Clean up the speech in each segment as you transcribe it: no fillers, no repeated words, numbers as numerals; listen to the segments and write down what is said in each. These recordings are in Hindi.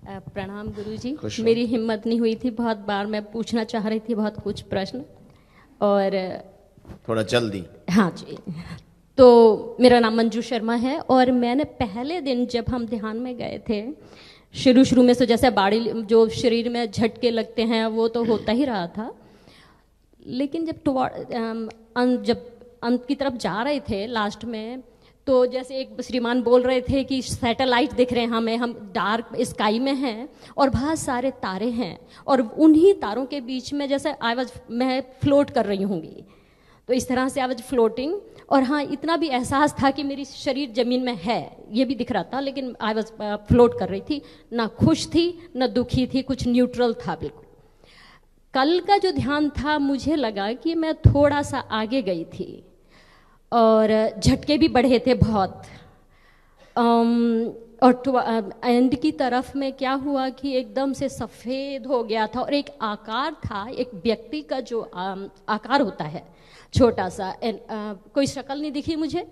प्रणाम गुरुजी। मेरी हिम्मत नहीं हुई थी, बहुत बार मैं पूछना चाह रही थी बहुत कुछ प्रश्न, और थोड़ा जल्दी। हाँ जी। तो मेरा नाम मंजू शर्मा है, और मैंने पहले दिन जब हम ध्यान में गए थे, शुरू में से जैसे बाड़ी जो शरीर में झटके लगते हैं वो तो होता ही रहा था, लेकिन जब अंत की तरफ जा रहे थे लास्ट में, तो जैसे एक श्रीमान बोल रहे थे कि सैटेलाइट दिख रहे हैं हमें, हम डार्क स्काई में हैं और बहुत सारे तारे हैं, और उन्हीं तारों के बीच में जैसे मैं फ्लोट कर रही होंगी, तो इस तरह से आई वाज फ्लोटिंग। और हाँ, इतना भी एहसास था कि मेरी शरीर जमीन में है, ये भी दिख रहा था, लेकिन आई वाज फ्लोट कर रही थी, ना खुश थी ना दुखी थी, कुछ न्यूट्रल था बिल्कुल। कल का जो ध्यान था, मुझे लगा कि मैं थोड़ा सा आगे गई थी और झटके भी बढ़े थे बहुत। और एंड की तरफ में क्या हुआ कि एकदम से सफ़ेद हो गया था, और एक आकार था, एक व्यक्ति का जो आकार होता है छोटा सा, कोई शक्ल नहीं दिखी मुझे,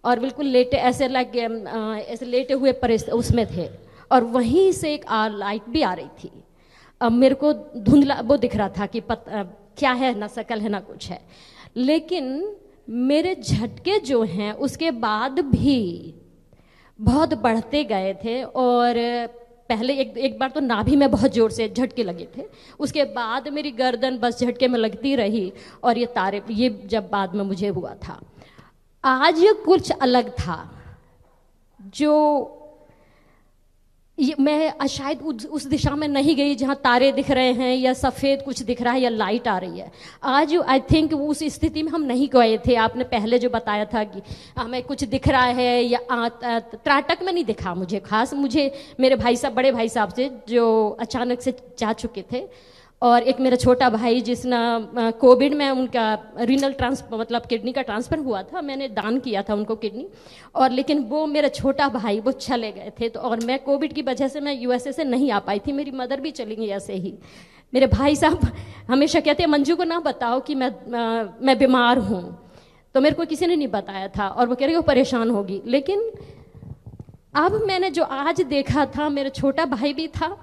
और बिल्कुल लेटे ऐसे ऐसे लेटे हुए उसमें थे, और वहीं से एक लाइट भी आ रही थी। अब मेरे को धुंधला वो दिख रहा था कि क्या है, ना शक्ल है ना कुछ है, लेकिन मेरे झटके जो हैं उसके बाद भी बहुत बढ़ते गए थे। और पहले एक बार तो नाभि में बहुत ज़ोर से झटके लगे थे, उसके बाद मेरी गर्दन बस झटके में लगती रही, और ये तारे, ये जब बाद में मुझे हुआ था। आज कुछ अलग था, जो मैं शायद उस दिशा में नहीं गई जहाँ तारे दिख रहे हैं या सफ़ेद कुछ दिख रहा है या लाइट आ रही है। आज आई थिंक उस स्थिति में हम नहीं गए थे। आपने पहले जो बताया था कि हमें कुछ दिख रहा है, या त्राटक में नहीं दिखा मुझे खास, मुझे मेरे भाई साहब, बड़े भाई साहब से जो अचानक से जा चुके थे, और एक मेरा छोटा भाई जिसने कोविड में उनका रीनल मतलब किडनी का ट्रांसफ़र हुआ था, मैंने दान किया था उनको किडनी, और लेकिन वो मेरा छोटा भाई वो चले गए थे, तो और मैं कोविड की वजह से मैं यूएसए से नहीं आ पाई थी, मेरी मदर भी चली गई ऐसे ही। मेरे भाई साहब हमेशा कहते हैं मंजू को ना बताओ कि मैं बीमार हूँ, तो मेरे को किसी ने नहीं बताया था, और वो कह रही वो परेशान होगी। लेकिन अब मैंने जो आज देखा था, मेरा छोटा भाई भी था,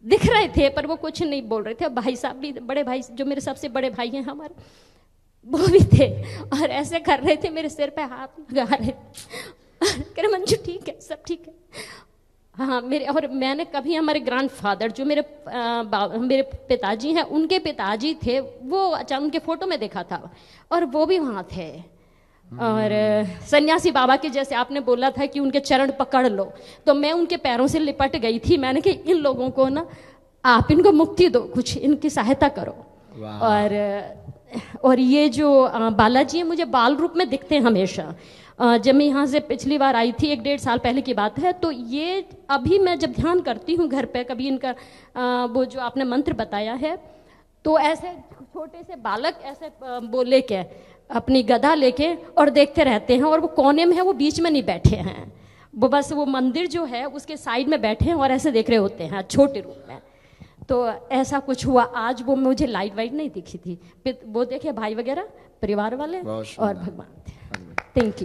दिख रहे थे पर वो कुछ नहीं बोल रहे थे। भाई साहब भी, बड़े भाई जो मेरे सबसे बड़े भाई हैं हमारे, वो भी थे, और ऐसे कर रहे थे, मेरे सिर पे हाथ लगा रहे थे, कह रहे मंजू ठीक है, सब ठीक है। हाँ, और मैंने कभी हमारे ग्रैंडफादर जो मेरे पिताजी हैं, उनके पिताजी थे, वो अचानक उनके फोटो में देखा था, और वो भी वहाँ थे। और सन्यासी बाबा के जैसे आपने बोला था कि उनके चरण पकड़ लो, तो मैं उनके पैरों से लिपट गई थी। मैंने कहा इन लोगों को ना, आप इनको मुक्ति दो, कुछ इनकी सहायता करो। और ये जो बालाजी है, मुझे बाल रूप में दिखते हैं हमेशा। जब मैं यहाँ से पिछली बार आई थी, 1-1.5 साल पहले की बात है, तो ये अभी मैं जब ध्यान करती हूँ घर पे, कभी इनका वो जो आपने मंत्र बताया है, तो ऐसे छोटे से बालक ऐसे वो लेके, अपनी गदा लेके और देखते रहते हैं, और वो कोने में है, वो बीच में नहीं बैठे हैं, वो बस वो मंदिर जो है उसके साइड में बैठे हैं और ऐसे देख रहे होते हैं छोटे रूप में। तो ऐसा कुछ हुआ आज। वो मुझे लाइट वाइट नहीं दिखी थी, वो देखे भाई वगैरह परिवार वाले और भगवान थे। Thank you.